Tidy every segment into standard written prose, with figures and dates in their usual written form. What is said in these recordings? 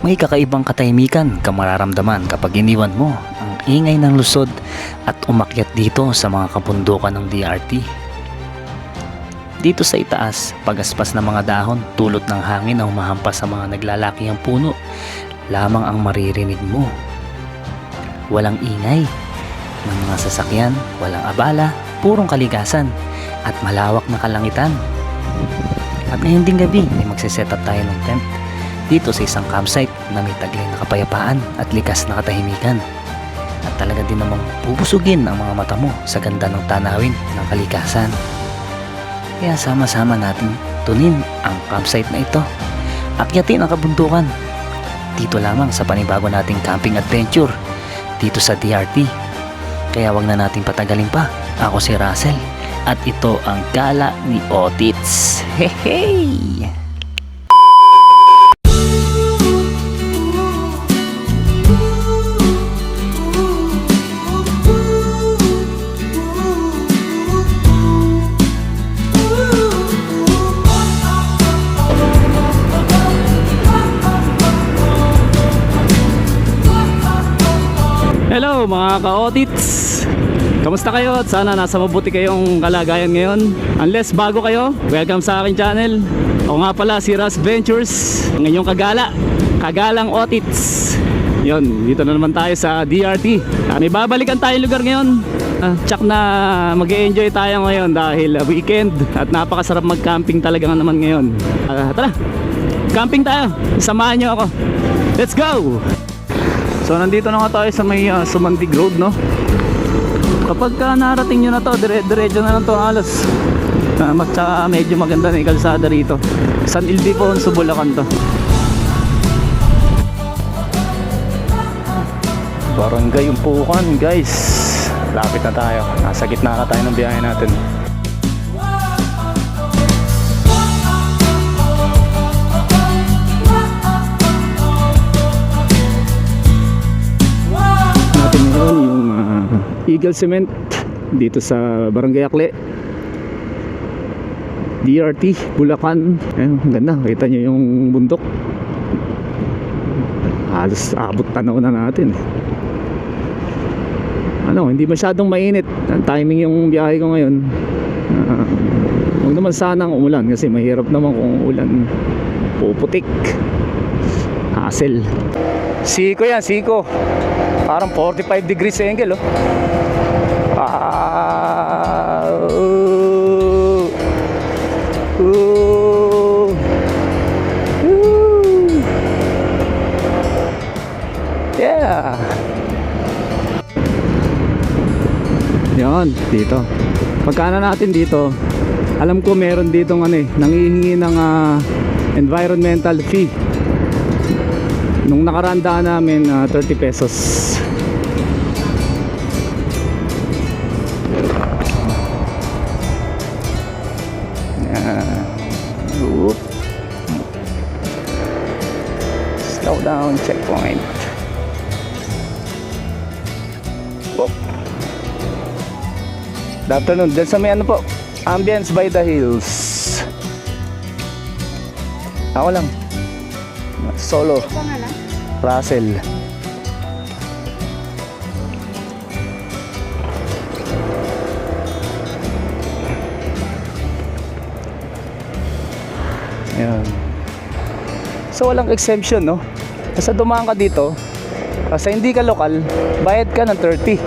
May kakaibang katahimikan ka mararamdaman kapag iniwan mo ang ingay ng lusod at umakyat dito sa mga kabundukan ng DRT. Dito sa itaas, pagaspas ng mga dahon, tulot ng hangin na humahampas sa mga naglalakihang puno, lamang ang maririnig mo. Walang ingay ng mga sasakyan, walang abala, purong kaligasan at malawak na kalangitan. At ngayon ding gabi ay magsiset up tayo ng tent dito sa isang campsite na may taglay na kapayapaan at likas na katahimikan. At talaga din namang pupusugin ang mga mata mo sa ganda ng tanawin ng kalikasan. Kaya sama-sama natin tunin ang campsite na ito. Akyatin ang kabundukan. Dito lamang sa panibago nating camping adventure dito sa DRT. Kaya wag na natin patagalin pa. Ako si Russell at ito ang gala ni Otits. Hey! Hello mga ka-Otits! Kamusta kayo? At sana nasa mabuti kayong kalagayan ngayon. Unless bago kayo, welcome sa aking channel. Ako nga pala si Russ Ventures, ang inyong Kagalang Otits. Yun, dito na naman tayo sa DRT. May babalikan tayong lugar ngayon. Tsak na mag-e-enjoy tayo ngayon dahil weekend at napakasarap mag-camping talaga naman ngayon. Tara, camping tayo. Samahan nyo ako. Let's go! So nandito na nga tayo sa may Sumandig Road, no? Kapag narating nyo na to, diretso na lang to alas. Tsaka medyo maganda na yung kalsada rito. San Ildefonso, Bulacan to. Barangay Umpukan, guys. Lapit na tayo. Nasa gitna na tayo ng biyahe natin. Eagle Cement dito sa Barangay Akle, DRT, Bulacan. Ayun, ganda, kita nyo yung bundok. Halos abot tanaw na natin. Hindi masyadong mainit ang timing yung biyahe ko ngayon. Huwag naman sanang umulan kasi mahirap naman kung ulan. Puputik, hassle. Siko yan, siko. Parang 45 degrees angle, oh. Yeah. Yan, dito. Pagkana natin dito, alam ko meron ditong nangihingi ng environmental fee. Nung nakarandaan namin 30 pesos. Slow down, checkpoint. Good afternoon. Dyan sa may po, Ambience by the Hills. Ako lang. Solo. Russell. Ayan. So walang exemption, no? Basta dumaan ka dito, basta hindi ka lokal, bayad ka ng 30.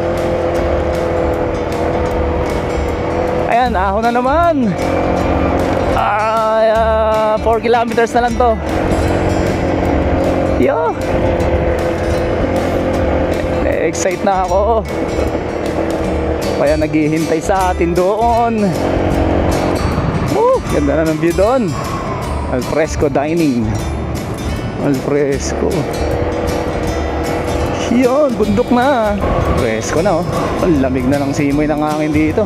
Ayan, ahon na naman. 4 kilometers na lang to. Yo, excite na ako. Kaya naghihintay sa atin doon. Ganda na ng view doon. Alfresco dining. Alfresco. Yun, bundok na. Alfresco na, oh. Ang lamig na ng simoy ng hangin dito.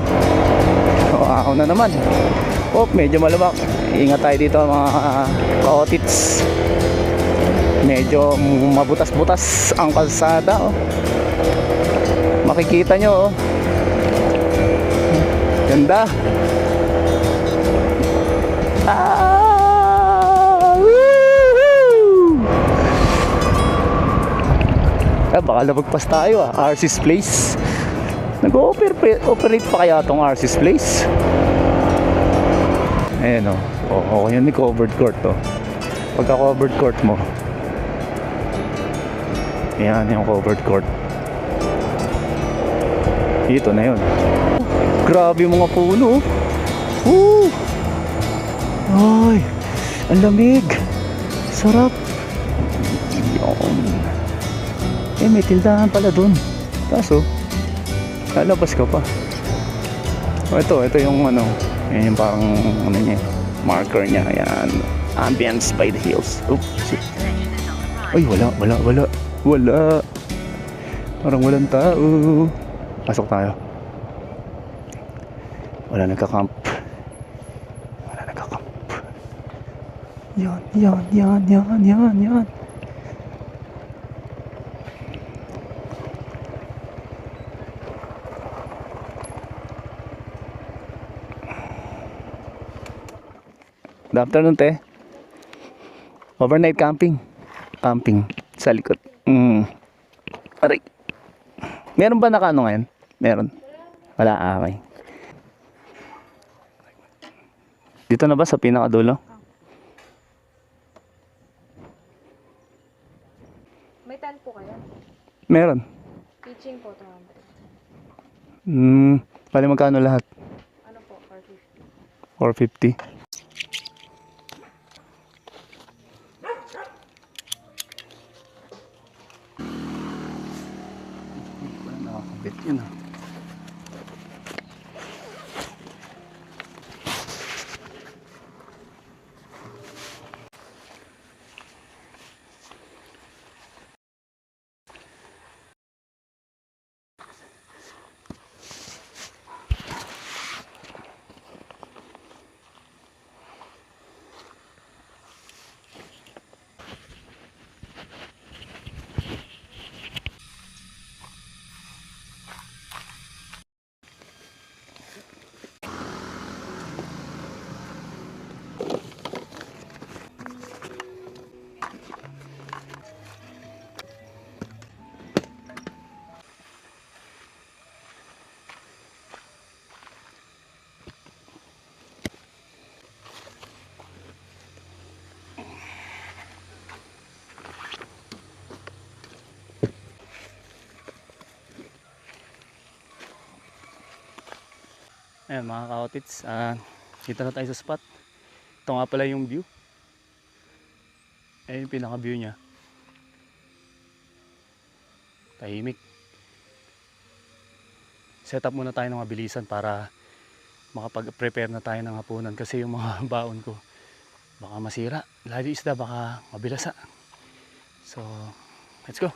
Ako na naman. Medyo maluwag. Ingat tayo dito mga ka-Otits. Medyo mabutas-butas ang kalsada, oh. Makikita nyo, oh. Ganda. Baka labagpas tayo RC's Place. Nag-operate pa kaya tong RC's Place? Ayan o. Okay yun, may covered court to. Pagka covered court mo, yan yung covered court. Ito na yun. Grabe yung mga puno. Woo! Ay, ang lamig. Sarap. Yun. May tildahan pala dun. Kaso lalabas ka pa. Ito yung ano, yan yung parang ano niya, marker niya. Ayan, ambience by the hills. Oops, shit. Ay, wala. Parang walang tao. Pasok tayo. Wala nagka-camp. Yan. Good afternoon, te. Overnight camping. Camping sa likod. Aray. Meron ba nakano ngayon? Meron. Wala, okay. Dito na ba sa pinakadulo? May tent po kayo? Meron. Pitching po, 200. Pali magkano lahat? Ano po, 450? 450. Wala nakakabit yun ah. Ayan mga ka-outits, dito na tayo sa spot. Ito nga pala yung view. Ayan yung pinaka-view nya. Tahimik. Set up muna tayo ng mabilisan para makapag-prepare na tayo ng hapunan. Kasi yung mga baon ko baka masira. Lalo isda baka mabilasa. So, let's go!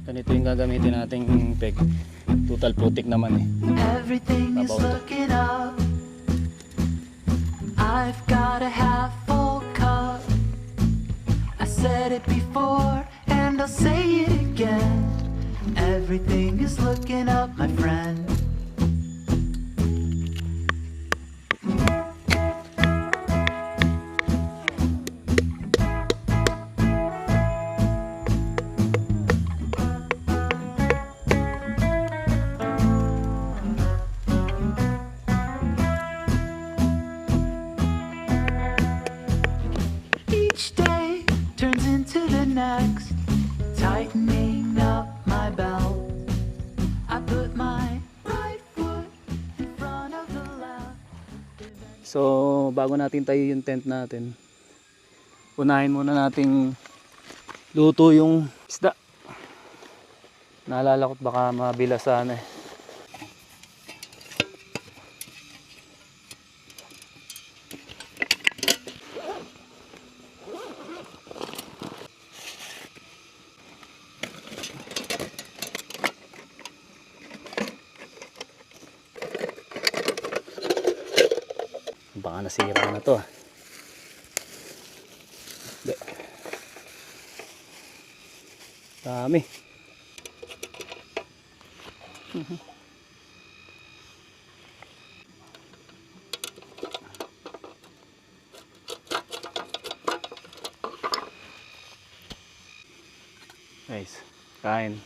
Ganito yung gagamitin nating peg. Total putik naman eh. Everything is looking up. I've got a half full cup. I said it before and I'll say it again. Everything is looking up, my friend. Each day turns into the next, tightening up my belt. I put my right foot in front of the left. So, bago natin tayo yung tent natin, unahin muna nating luto yung isda. Naalala ko't baka mabilasan eh. Baka nasira na to. Dami. Guys, kain.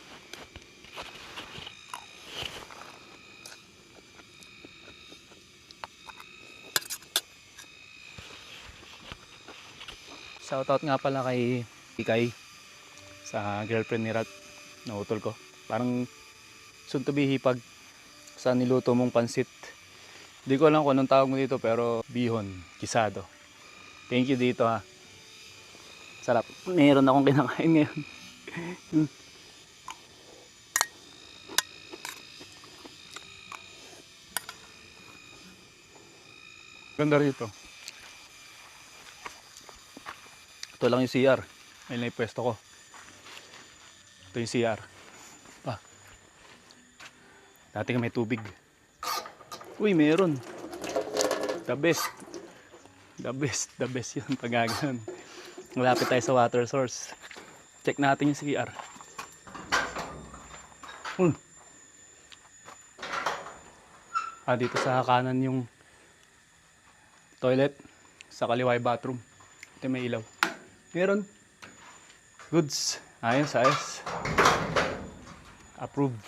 Shoutout nga pala kay Ikay sa girlfriend ni Rat na utol ko. Parang soon to be hipag sa niluto mong pansit. Hindi ko alam kung anong tawag mo dito pero bihon, kisado. Thank you dito ha. Sarap. Meron akong kinakain ngayon. Ganda rito. Ito lang yung CR. Ayun lang yung pwesto ko. Ito yung CR. Pa. Dati may tubig. Uy, meron. The best. The best. The best yun. Pagaganon. Malapit tayo sa water source. Check natin yung CR. Dito sa kanan yung toilet. Sa kaliwa yung bathroom. Ito may ilaw. Meron. Goods. Ayos, ayos. Approve.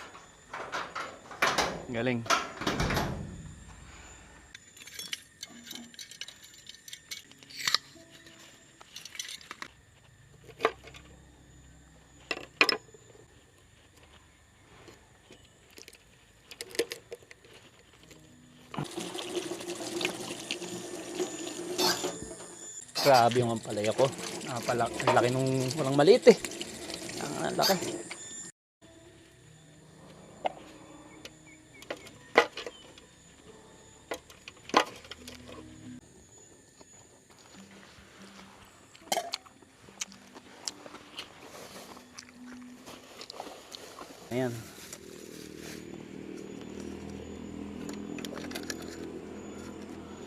Galing. Grabe yung ampalaya ko. Ang laki nung walang maliit eh. Ang laki. Ayan.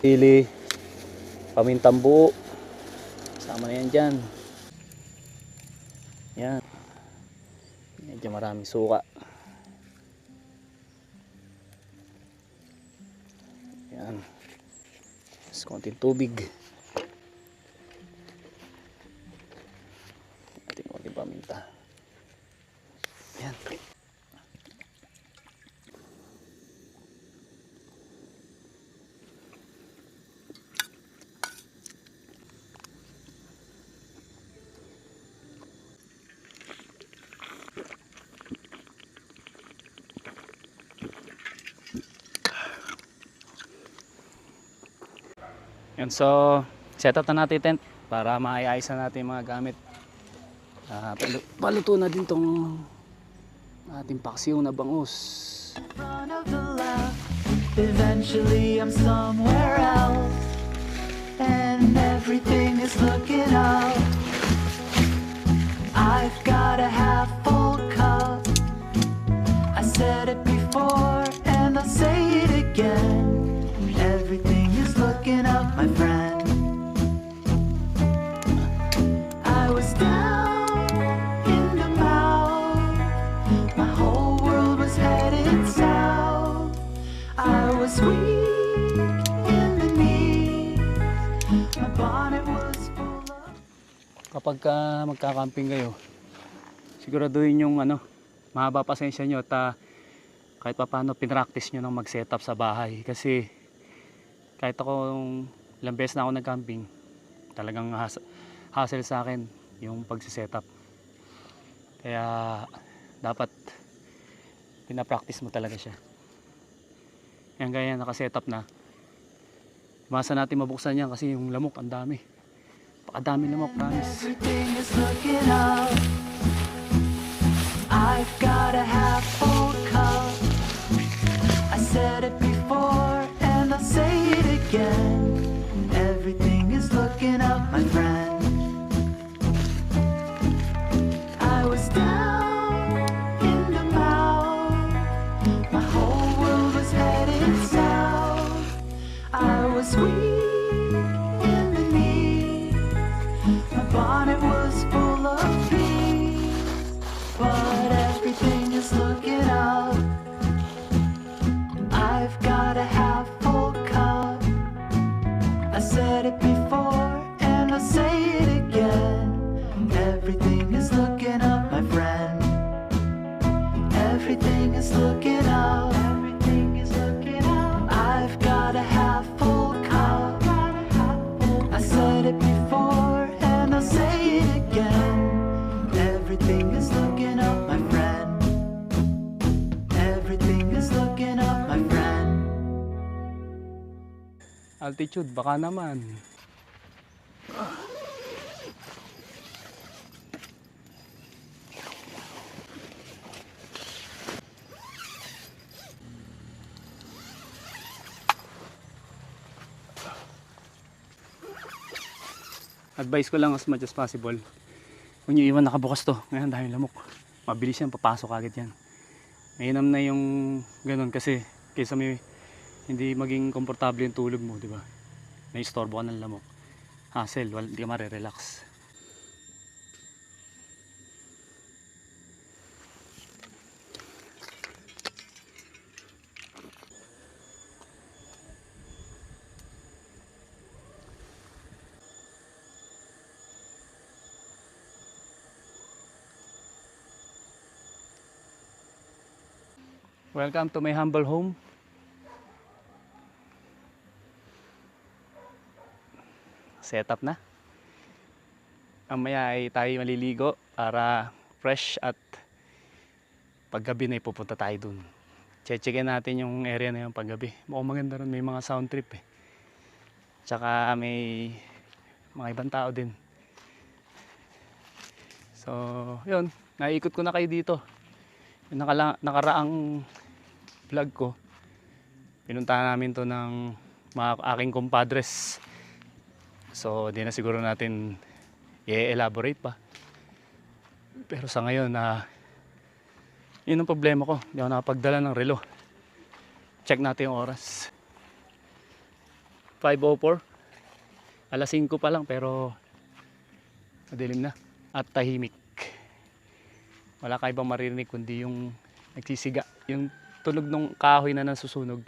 Sili, pamintang buo. Sama na yan dyan. Yan. Medyo maraming suka. Yan. Tapos konting tubig. Ating konting paminta. Yan. Yan, so set up na natin tent para maayos na natin yung mga gamit. Paluto na din tong ating paksiw na bangus. Front of the left. Eventually I'm somewhere else, and everything is looking up. I've got a half full cup. I said it before and I'll say it again. Everything is looking up, my friend. I was down in the mouth. My whole world was headed south. I was weak in the knees. My bonnet was full of... Kapag magka-camping kayo, siguraduhin yung mahaba pasensya nyo at kahit pa paano pinractice nyo nang mag-setup sa bahay. Kasi kahit ako ilang beses na ako nag-camping, talagang hassle sa akin yung pagsisetup. Kaya dapat pinapractice mo talaga siya. Yan, gaya nakasetup na. Masa natin mabuksan yan kasi yung lamok ang dami. Pakadami lamok, promise. Everything is looking up. I've got a half full cup. I said it before and I'll say it again. Everything is looking up, my friend. I was down in the mouth. My whole world was headed south. I was weak in the knees. My bonnet was full of bees. But everything is looking up. I've got a half full cup. I said it before and I'll say it again. Everything is looking up, my friend. Altitude, baka naman. Advice ko lang as much as possible, kung nyo iwan nakabukas to, ngayon dahil lamok, mabilis yan, papasok agad yan. Mainam na yung ganun kasi kaysa may hindi maging komportable yung tulog mo, di ba? Naistorbo ka ng lamok. Hassle, hindi ka marirelax. Welcome to my humble home. Setup na. Mamaya ay tayo maliligo para fresh at paggabi na pupunta tayo dun. Checkin natin yung area na yung paggabi. Mukhang maganda ron, may mga sound trip eh. Tsaka may mga ibang tao din. So, yun. Naiikot ko na kayo dito. Yung nakaraang vlog ko, pinuntahan namin to ng mga aking kumpadres. So di na siguro natin i-elaborate pa. Pero sa ngayon yun ang problema ko, hindi ako nakapagdala ng relo. Check natin yung oras, 5:04. Alas 5 pa lang pero madilim na at tahimik. Wala ka ibang maririnig kundi yung nagsisiga, yung tunog ng kahoy na nasusunog.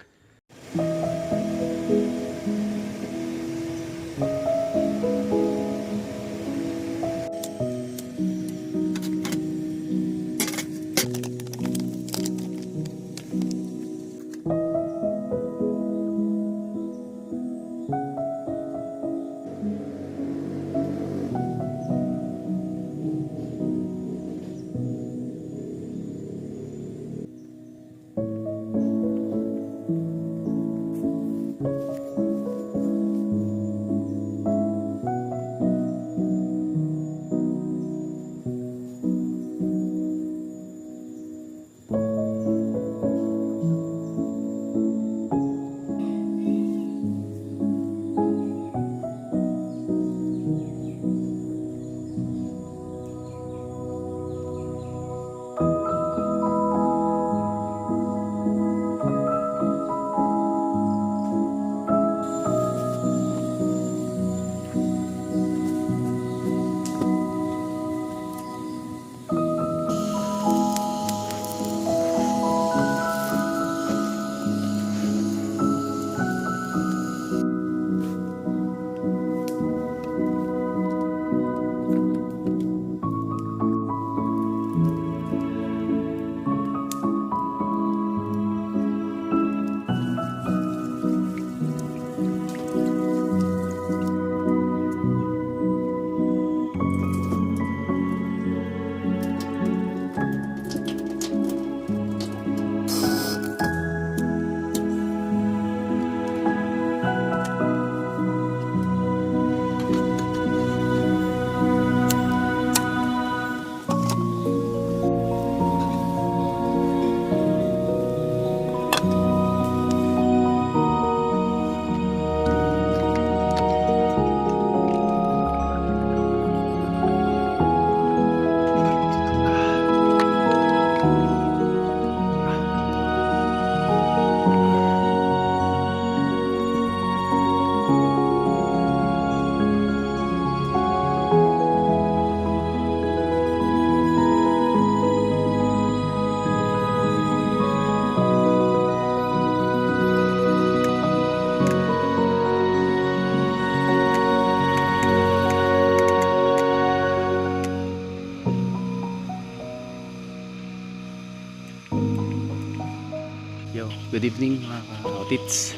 Good evening mga ka-outits.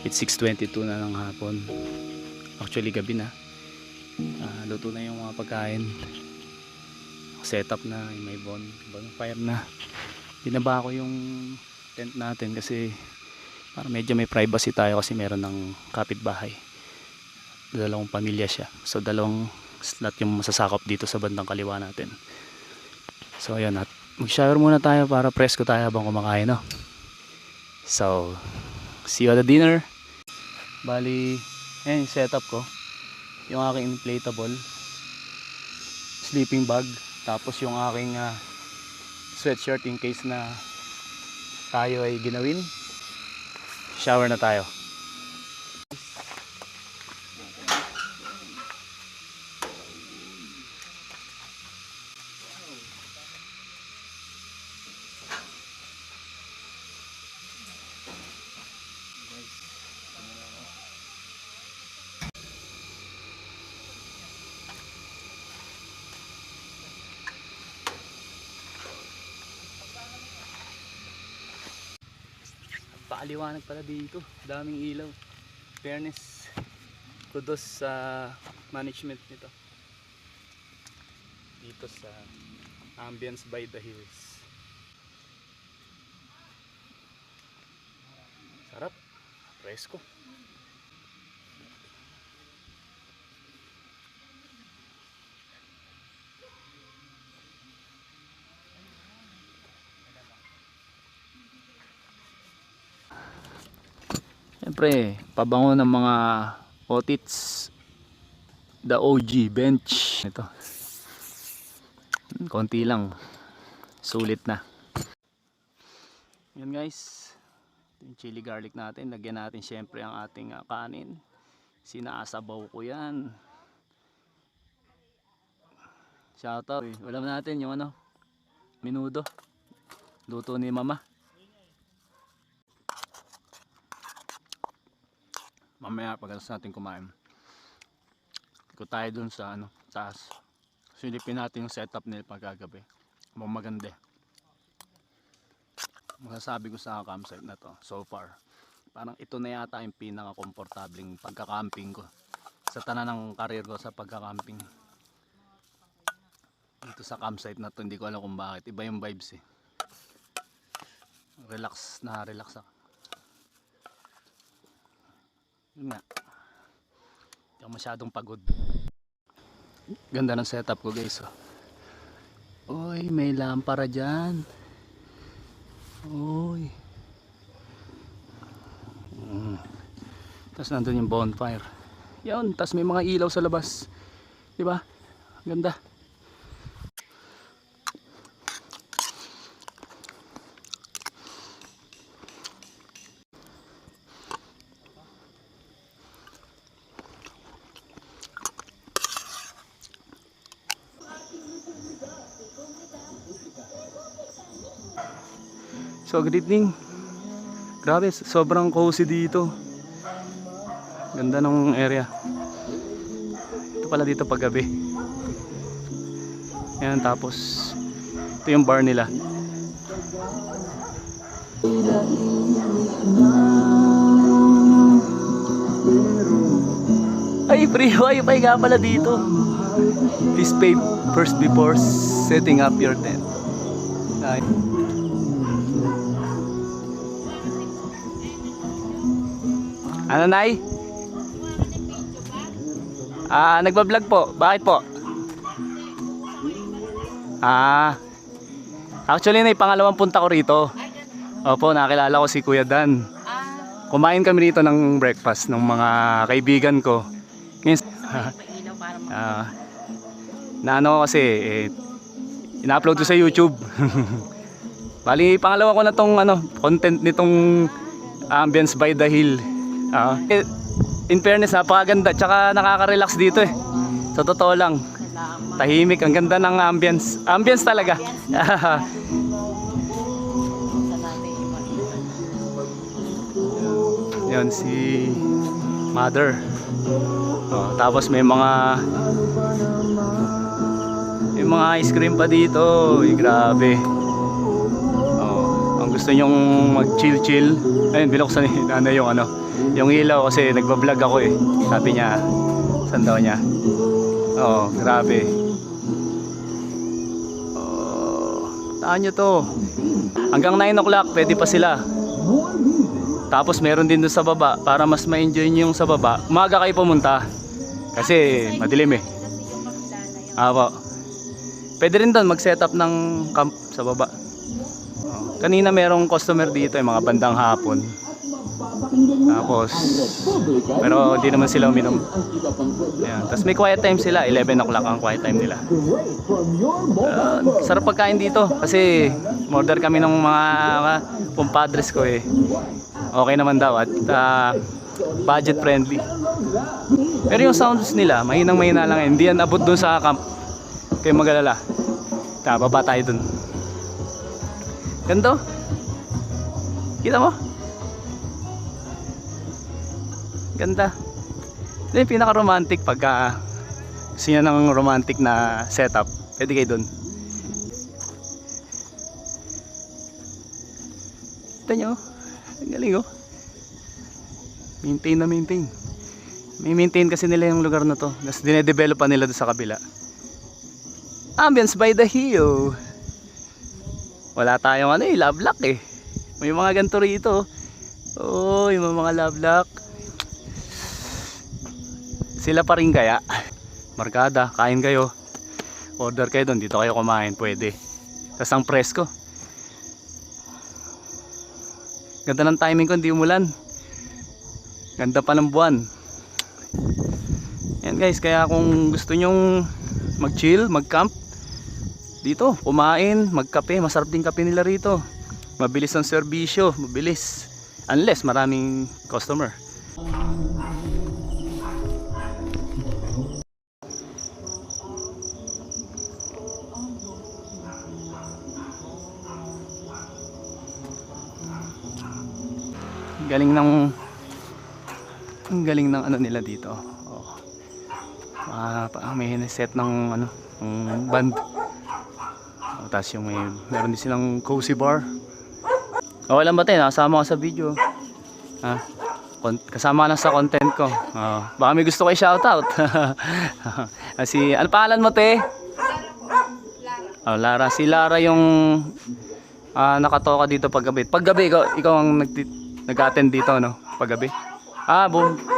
It's 6:22 na ng hapon. Actually gabi na. Luto na yung mga pagkain. Setup na, may bonfire na. Binaba ko yung tent natin kasi Para medyo may privacy tayo kasi meron ng kapitbahay. Dalawang pamilya siya. So dalawang slot yung masasakop dito sa bandang kaliwa natin. So ayun, at mag-shower muna tayo para presko tayo habang kumakain, no? So, see you at the dinner. Bali, ayan yung setup ko. Yung aking inflatable sleeping bag. Tapos yung aking sweatshirt in case na tayo ay ginawin. Shower na tayo. Paaliwanag pala dito, daming ilaw. Fairness, kudos sa management nito dito sa Ambience by the Hills. Sarap, presko. Siyempre, pabango ng mga otits, the OG bench. Ito, konti lang, sulit na. Yan guys, ito yung chili garlic natin. Lagyan natin siyempre ang ating kanin. Sinasabaw ko yan. Shoutout, ulam natin yung menudo, luto ni mama. Mamaya pagkatapos natin kumain, ikot tayo dun sa taas. Silipin natin yung setup nila pagkagabi. Maganda. Masasabi ko sa campsite na to so far, parang ito na yata yung pinaka-komportabling pagka-camping ko sa tanan ng career ko sa pagka-camping. Dito sa campsite na to, hindi ko alam kung bakit, iba yung vibes eh. Relax na relax ako. Yun nga, hindi ako masyadong pagod. Ganda ng setup ko guys. Uy, may lampara dyan. Uy. Tapos nandun yung bonfire. Yun, tapos may mga ilaw sa labas. Diba? Ganda. So good evening. Grabe, sobrang cozy dito. Ganda ng area. Ito pala dito pag gabi. Ayan, tapos ito yung bar nila. Ay, free wifi nga pala dito. Please pay first before setting up your tent. Ay. Ano, Nay? Nagbablog po. Bakit po? Actually, Nay, pangalawang punta ko rito. Opo, nakilala ko si Kuya Dan. Kumain kami rito ng breakfast ng mga kaibigan ko. Naano kasi, ina-upload ko sa YouTube. Bali, pangalawa ko na tong content nitong Ambience by the Hill. In fairness, napakaganda, tsaka nakaka-relax dito eh. Sa totoo lang, tahimik, ang ganda ng ambience. Ambience talaga. Yan si Mother. Tapos may mga ice cream pa dito. Grabe. Ang gusto nyong mag-chill. Ayun, binuksan ni nanay yung ilaw kasi nagbablog ako eh. Sabi niya, saan daw niya? Grabe. Taan nyo to. Hanggang 9 o'clock pwede pa sila. Tapos meron din doon sa baba para mas ma-enjoy nyo yung sa baba. Umaga kayo pumunta kasi madilim eh. Apo. Pwede rin doon mag-set up ng camp sa baba. Kanina merong customer dito yung mga bandang hapon. Tapos pero hindi naman sila uminom. Ayan. Tapos may quiet time sila, 11 o'clock ang quiet time nila. Sarap pagkain dito kasi order kami ng mga kumpadres ko eh. Okay naman daw at budget friendly. Pero yung sounds nila mahinang mahina lang eh. Hindi yan abot dun sa camp. Kayo mag-alala. Baba tayo dun. Ganto? Kita mo? Ganda. Ito yung pinaka-romantic pagka gusto nyo ng romantic na setup. Pwede kayo dun. Ito nyo. Ang galing oh. Maintain na maintain. May maintain kasi nila yung lugar na to. Tapos dinedevelop pa nila doon sa kabila. Ambience by the hill. Wala tayong love lock eh. May mga ganito rito. Oh, yung mga love lock. Sila pa rin kaya. Markada, kain kayo. Order kayo doon, dito kayo kumain, pwede. Tapos ang presko. Ganda ng timing ko, hindi umulan. Ganda pa ng buwan. Yan guys, kaya kung gusto nyong mag-chill, mag-camp, dito, kumain, magkape, masarap din kape nila rito. Mabilis ang serbisyo, mabilis. Unless maraming customer. Ang galing ng ano nila dito. Oh. May set ng ng band. Oh, tapos yung meron din silang cozy bar. Okay lang ba tayo? Nakasama ka sa video. Kasama lang sa content ko. Baka may gusto kayo shoutout. Ano pangalan mo, te? Lara. Si Lara yung nakatoka dito paggabi. Paggabi, ikaw ang nag-attend dito, no? Paggabi.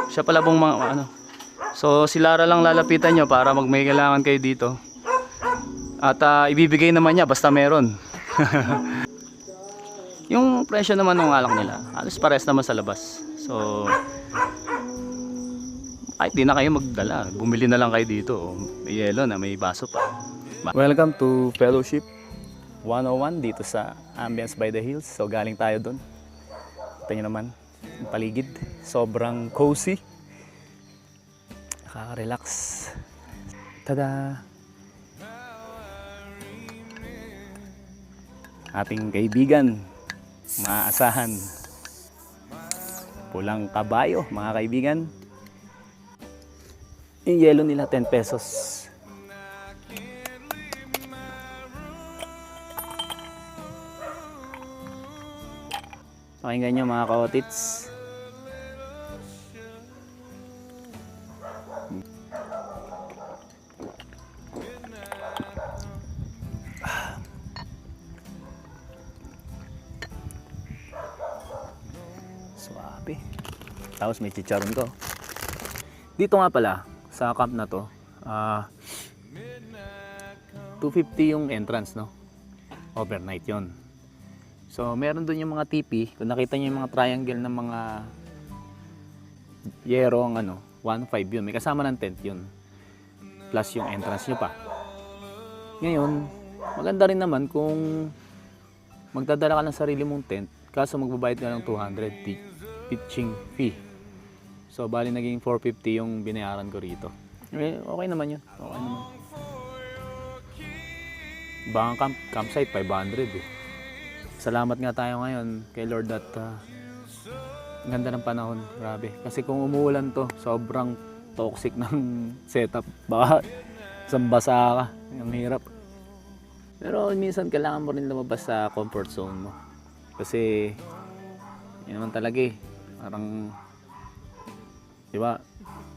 Siya pala pong mga So si Lara lang lalapitan nyo para may kailangan kayo dito. At ibibigay naman niya basta meron. Yung presyo naman ng alak nila, halos pares naman sa labas. So kahit di na kayo magdala, bumili na lang kayo dito. May yelo na, may baso pa. Welcome to Fellowship 101 dito sa Ambience by the Hills. So galing tayo doon. Ito nyo naman ang paligid, sobrang cozy, nakaka-relax. Tada! Ating kaibigan, maaasahan, pulang kabayo mga kaibigan. Yung yelo nila 10 pesos. Pakinggan nyo mga kaotits. Suwabe. Tapos may chicharon ko. Dito nga pala sa camp na to, 250 yung entrance, no? Overnight yon. So meron dun yung mga tipi. Kung nakita nyo yung mga triangle ng mga yero ang 1.5 yun. May kasama ng tent yun. Plus yung entrance nyo pa. Ngayon, maganda rin naman kung magdadala ka ng sarili mong tent. Kaso magbabayad ka ng 200 pitching fee. So bali naging 450 yung binayaran ko rito. Okay naman yun. Okay naman. Baka campsite 500 eh. Salamat nga tayo ngayon kay Lord at ganda ng panahon, grabe. Kasi kung umuulan to, sobrang toxic ng setup. Baka sambasa ka, ang hirap. Pero minsan kailangan mo rin lumabas sa comfort zone mo. Kasi yun naman talaga eh. Parang, di ba,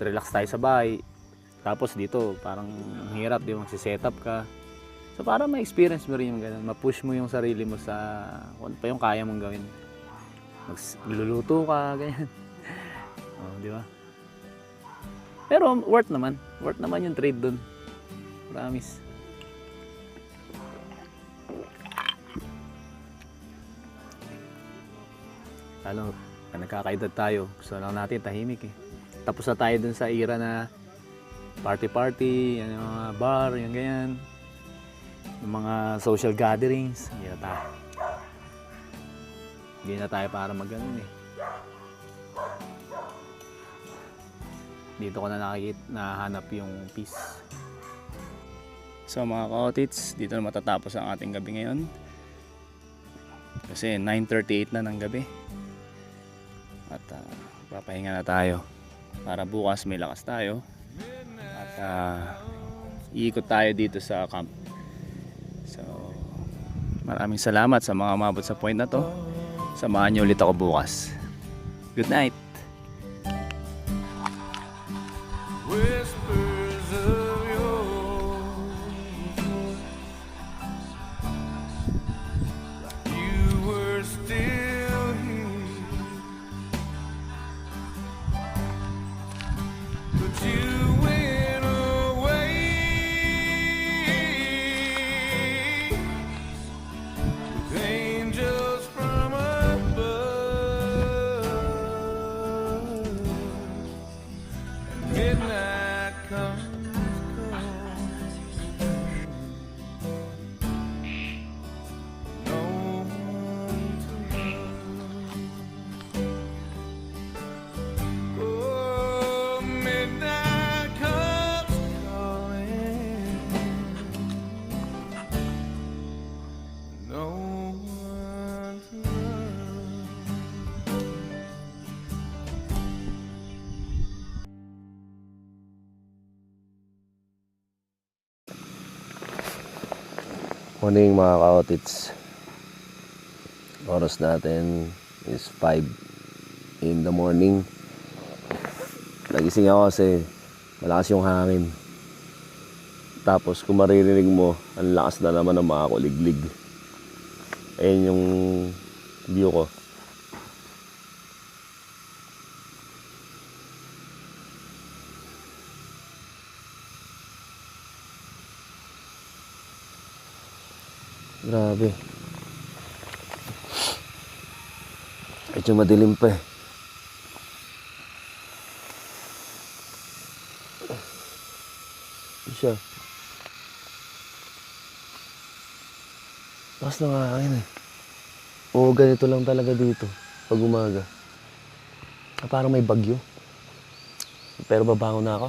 relax tayo sa bahay. Tapos dito, parang ang hirap, di ba, magsisetup ka. So para ma-experience mo rin yung ganun, ma-push mo yung sarili mo sa kung pa yung kaya mong gawin. Magluluto ka, ganyan. Oh, di ba? Pero worth naman. Worth naman yung trade dun. Promise. Lalo, nagkakaedad tayo. Gusto lang natin tahimik eh. Tapos na tayo dun sa era na party-party, yung mga bar, yung ganyan. Yung mga social gatherings. Hindi na tayo para mag-ganun eh. Dito ko na nahanap yung peace. So mga ka-otits, dito na matatapos ang ating gabi ngayon. Kasi 9:38 na ng gabi. At papahinga na tayo. Para bukas may lakas tayo. At iikot tayo dito sa camp. So maraming salamat sa mga umabot sa point na to. Samahan niyo ulit ako bukas. Good night! Whispers of your voice, you were still here, but you went away with angels from above. Midnight comes no one to love. Oh, midnight comes calling, no one to love. Morning mga ka-otits. Oras natin is 5 in the morning. Nagising ako kasi malakas yung hangin. Tapos kung maririnig mo, ang lakas na naman ng mga kuliglig. Ayun yung view ko. Grabe. Medyo madilim pa eh. Siya. Lakas ng hangin eh. Oo, ganito lang talaga dito pag umaga. Parang may bagyo. Pero babangon na ako.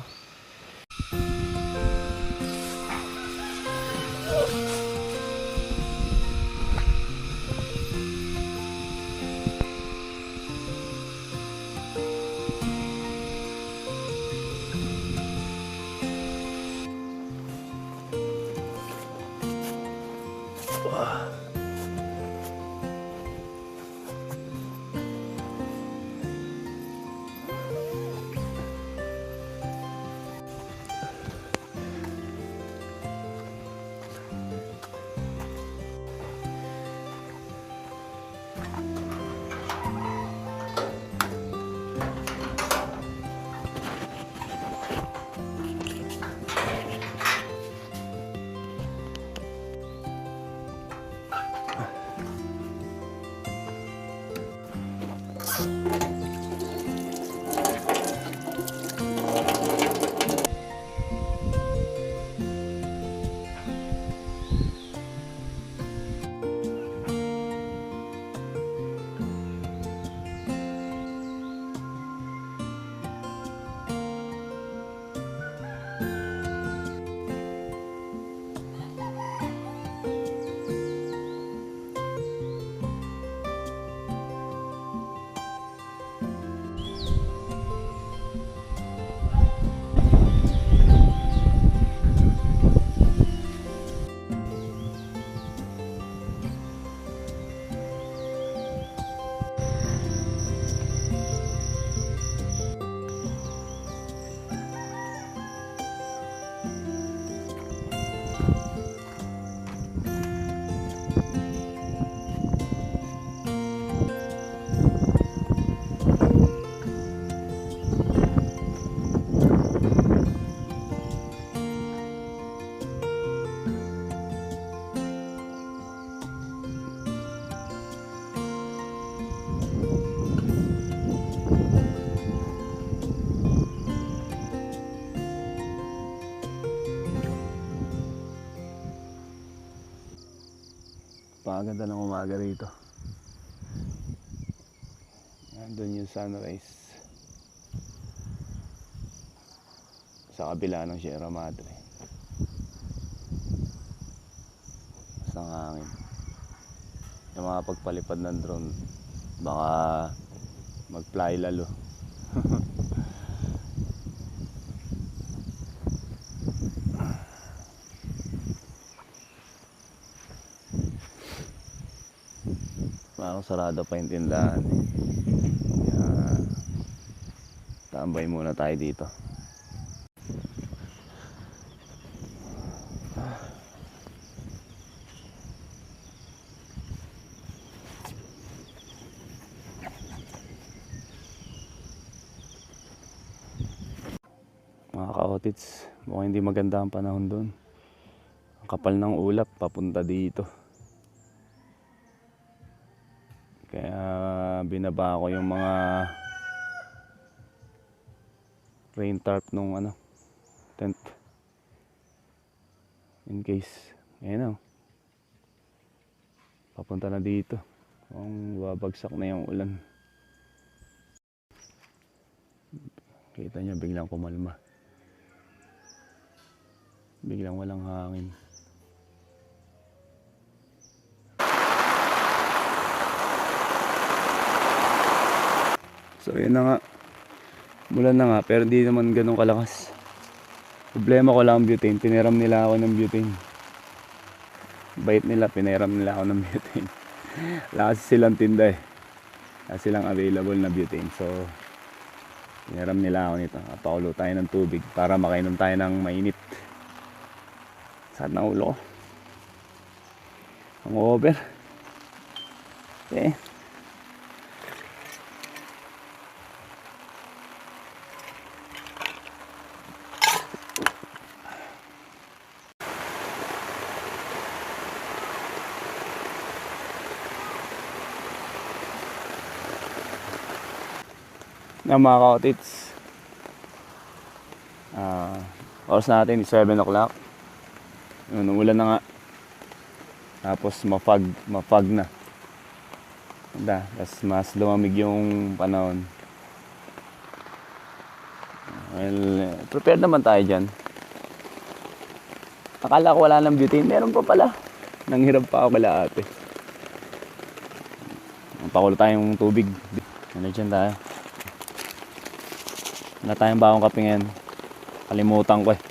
Napakaganda ng umaga rito. Nandun yung sunrise sa kabila ng Sierra Madre. Mas ng hangin. Yung mga pagpalipad ng drone, baka mag-fly lalo. Parang sarado pa yung tindahan. Kaya, tambay muna tayo dito. Mga ka-otits, mukhang hindi maganda ang panahon doon. Ang kapal ng ulap papunta dito. Kaya binaba ko yung mga rain tarp nung tent. In case, ayun papunta na dito. Kung babagsak na yung ulan. Kita niyo biglang kumalma. Biglang walang hangin. So yun na nga. Mulan na nga pero hindi naman ganun kalakas. Problema ko lang ang butane. Piniram nila ako ng butane. Bait nila, piniram nila ako ng butane. Wala kasi silang tinda eh. Wala silang available na butane. So piniram nila ako nito. Pakulo tayo ng tubig para makainom tayo ng mainit. Sakit ng ulo ko. Ang over. Okay. Na mga ka-otits, oras natin is 7 o'clock. Umulan na nga. Tapos mafag na. Tapos mas lumamig yung panahon. Well, prepared naman tayo dyan. Akala ko wala ng butane. Meron pa pala. Nanghirap pa ako kala ate. Pakulo tayong tubig. Ano dyan tayo? Wala tayong bagong kape ngayon. Kalimutan ko eh.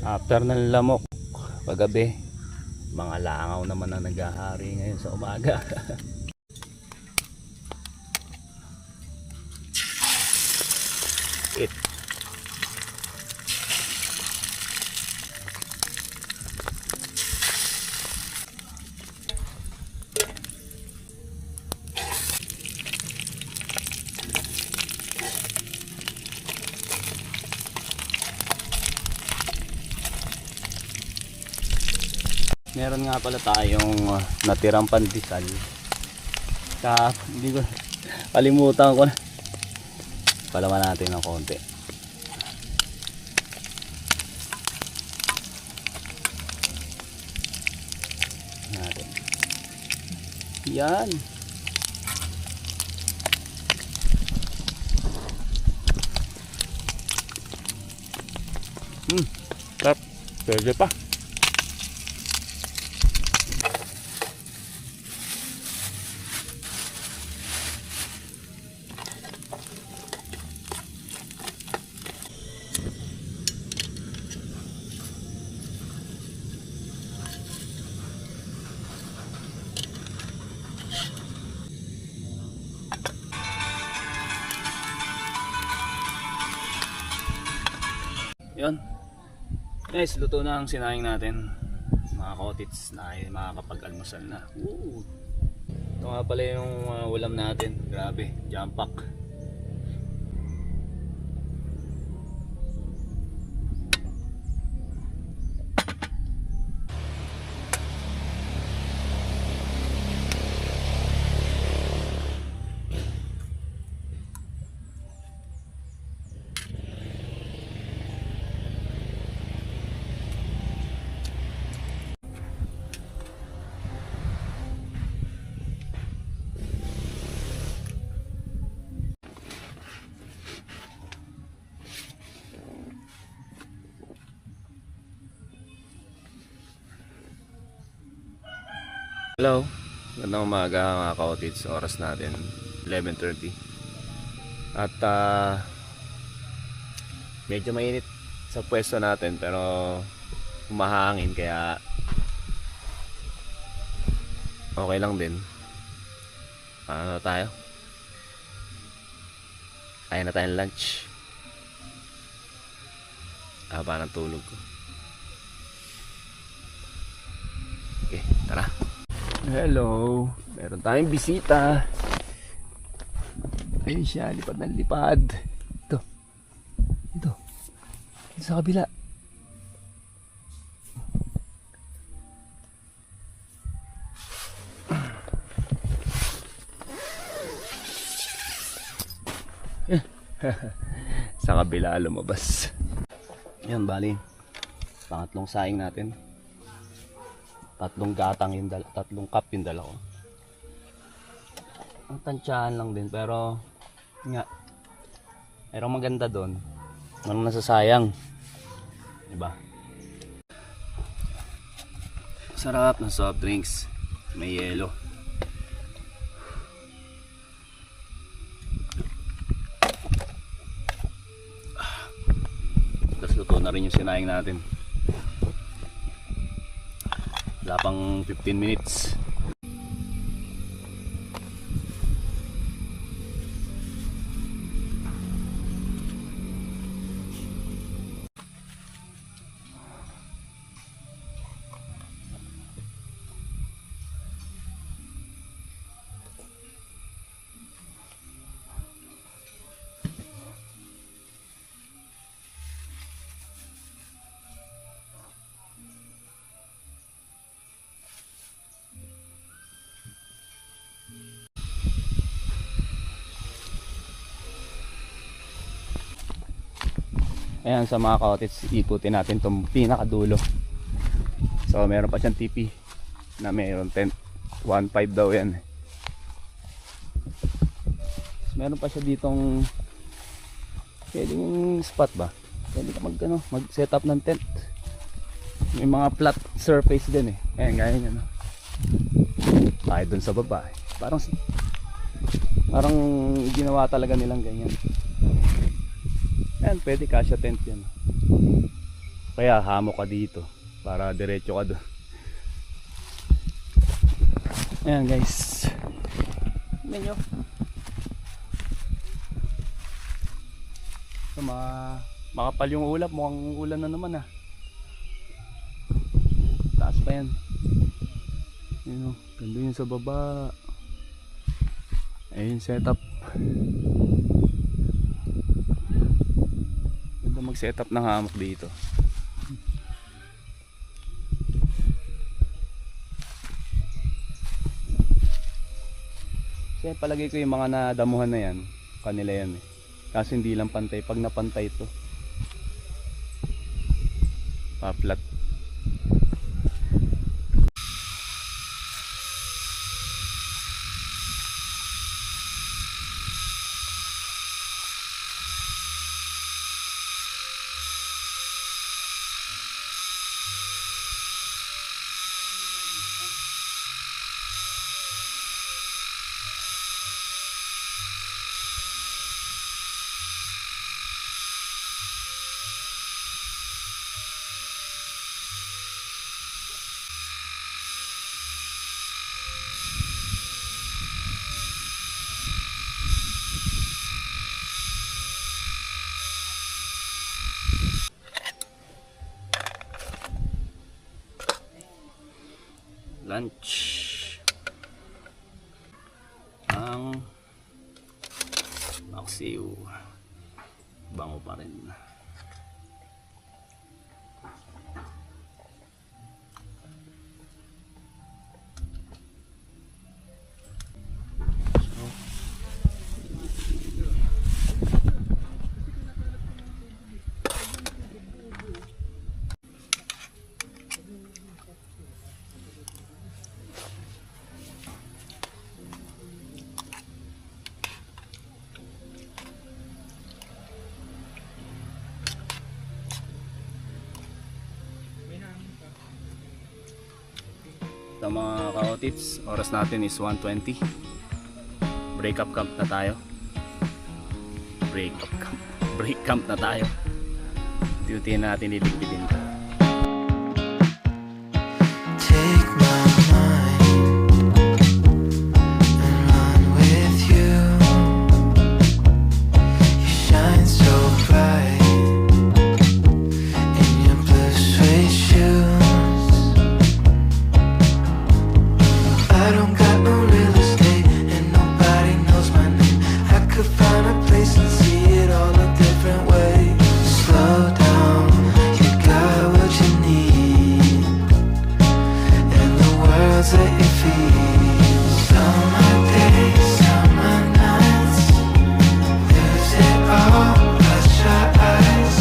After ng lamok paggabi, mga langaw naman ang naghahari ngayon sa umaga. It. Meron nga pala tayong natirang pandesal. Hindi ko kalimutan ko na. Palaman natin ng konti. Natin. Yan. Sarap. Pwede pa. Yun. Guys, luto na ang sinayang natin. Mga kotits na ay makakapag-almusal na. Woo! Ito nga pala yung ulam natin. Grabe, jam pack. Hello, magandang umaga mga ka-otits. Oras natin 11:30. At medyo mainit sa pwesto natin pero humahangin kaya okay lang din. Ano tayo? Kain na tayong lunch. Haba ng tulog ko. Okay, tara. Hello, meron tayong bisita. Ayun siya, lipad ng lipad. Ito. Ito sa kabila. Sa kabila lumabas. Yan, bali pangatlong saing natin. Tatlong cup yung dala ko. Ang tansyahan lang din pero nga merong maganda doon. Ano nasasayang, diba? Sarap ng soft drinks, may yelo. Tapos luto na rin yung sinayang natin. Wala pang 15 minutes. Ayan, sa mga ka-otits, ikutin natin itong pinakadulo. So meron pa siyang TP na mayroon 1.5 daw yan. Meron pa siya ditong pwedeng spot ba? Pwede ka mag set up ng tent. May mga flat surface din eh. Ayan, gaya nyo, no? Tayo dun sa baba eh. Parang ginawa talaga nilang ganyan. Ayan, pwede kasya tent yan. Kaya hamok ka dito para diretso ka doon. Ayan guys. Tingnan nyo. So, makapal yung ulap. Mukhang ulan na naman ah. Taas pa yan. Ayun o. Ganda yun sa baba. Ayun setup. Ganda mag setup ng hamok dito. Kasi palagay ko yung mga nadamuhan na yan, kanila yan eh. Kasi hindi lang pantay. Pag napantay ito, pa-flat. Lunch ang maksiw, bango pa rin. Sa mga ka-otits, oras natin is 1:20. Break up camp na tayo. Break camp na tayo. Duty natin iligpidin. Take my mind and run with you. You shine so bright in your blue suede shoes. I don't got no real estate and nobody knows my name. I could find a place and see it all a different way. Slow down, you got what you need, and the world's at your feet. Summer days, summer nights, lose it all, close your eyes.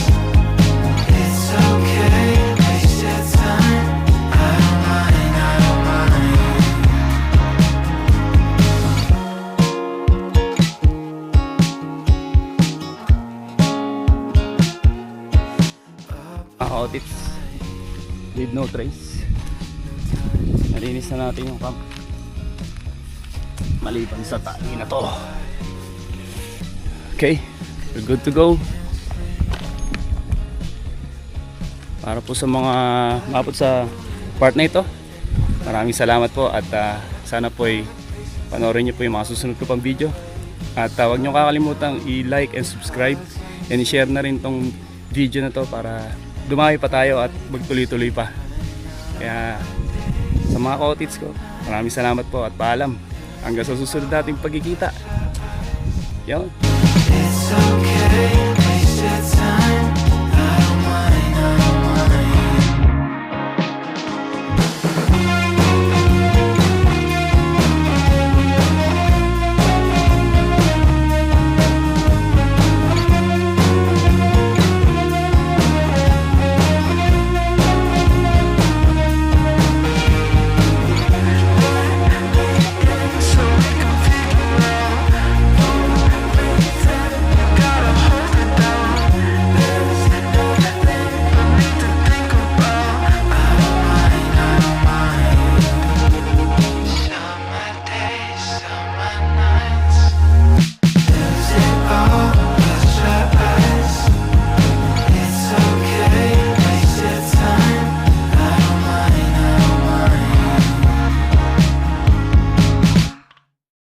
It's okay, waste your time. I don't mind, I don't mind. Ka-otits, leave no trace. Nalinis na natin yung camp maliban sa tali na to. Okay, we're good to go. Para po sa mga mapot sa part na ito, maraming salamat po at sana po ay panoorin nyo po yung mga susunod ko pang video. At huwag nyo kakalimutang i-like and subscribe and i-share na rin tong video na to para dumami pa tayo at magtuloy-tuloy pa. Kaya sa mga ka-otits ko, maraming salamat po at paalam. Hanggang sa susunod nating pagkikita. Yan. It's okay, waste your time.